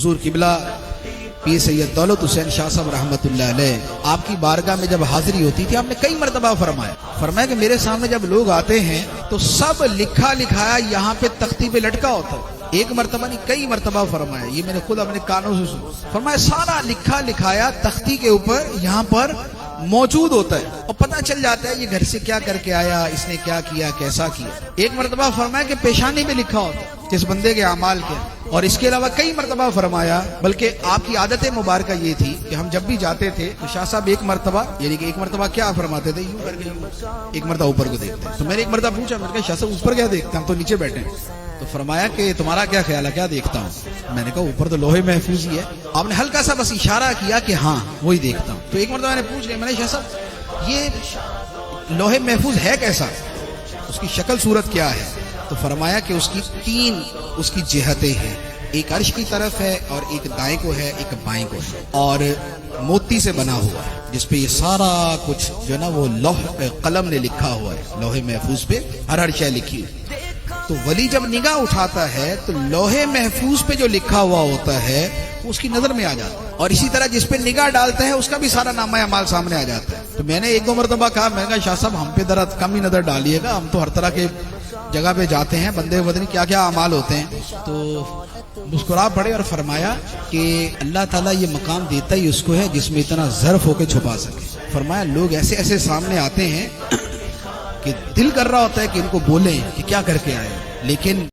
हुजूर किबला पीर सैयद दौलत हुसैन शाह साहब रहमतुल्लाह अलैह आपकी बारगाह में जब हाजिरी होती थी, आपने कई मरतबा फरमाया कि मेरे सामने जब लोग आते हैं तो सब लिखा लिखाया यहाँ पे तख्ती पे लटका होता है। एक मरतबा नहीं, कई मरतबा फरमाया, ये मैंने खुद अपने कानों से सुना। फरमाया सारा लिखा लिखाया तख्ती के ऊपर यहाँ पर मौजूद होता है और पता चल जाता है ये घर से क्या करके आया, इसने क्या किया, कैसा किया। एक मरतबा फरमाया कि पेशानी में लिखा होता है जिस बंदे के अमाल के। और इसके अलावा कई मरतबा फरमाया, बल्कि आपकी आदत मुबारक ये थी कि हम जब भी जाते थे तो शाह साहब एक मरतबा, यानी कि एक मरतबा क्या फरमाते थे, यूं करके एक मरतबा ऊपर को देखते। तो मैंने एक मरतबा पूछा, मैंने कहा शाह साहब ऊपर क्या देखते, हम तो नीचे बैठे हैं। तो फरमाया कि तुम्हारा क्या ख्याल है, क्या देखता हूँ। मैंने कहा ऊपर तो लोहे महफूज ही है। आपने हल्का सा बस इशारा किया कि हाँ वही देखता हूँ। तो एक मरतबा मैंने पूछ लिया, मैंने शाह साहब ये लोहे महफूज है कैसा, उसकी शक्ल सूरत क्या है। तो फरमाया कि उसकी 3 उसकी जिहतें हैं, एक अर्श की तरफ है और एक दाएं को है, एक बाएं को है, और मोती से बना हुआ है जिसपे ये सारा कुछ जो ना वो लौह कलम ने लिखा हुआ है, लोहे महफूज पे हर शय लिखी है। तो वली जब निगाह उठाता है तो लोहे महफूज पे जो लिखा हुआ होता है वो उसकी नजर में आ जाता है, और इसी तरह जिस पे निगाह डालता है उसका भी सारा नामा अमाल सामने आ जाता है। तो मैंने 1-2 मरतबा कहा, मैंने कहा शाह साहब हम पे जरा कम ही नजर डालिएगा, हम तो हर तरह के जगह पे जाते हैं, बंदे बदनी क्या क्या अमाल होते हैं। तो मुस्कुरा पड़े और फरमाया कि अल्लाह ताला ये मकाम देता ही उसको है जिसमें इतना ज़र्फ होके छुपा सके। फरमाया लोग ऐसे ऐसे सामने आते हैं कि दिल कर रहा होता है कि इनको बोलें कि क्या करके आए, लेकिन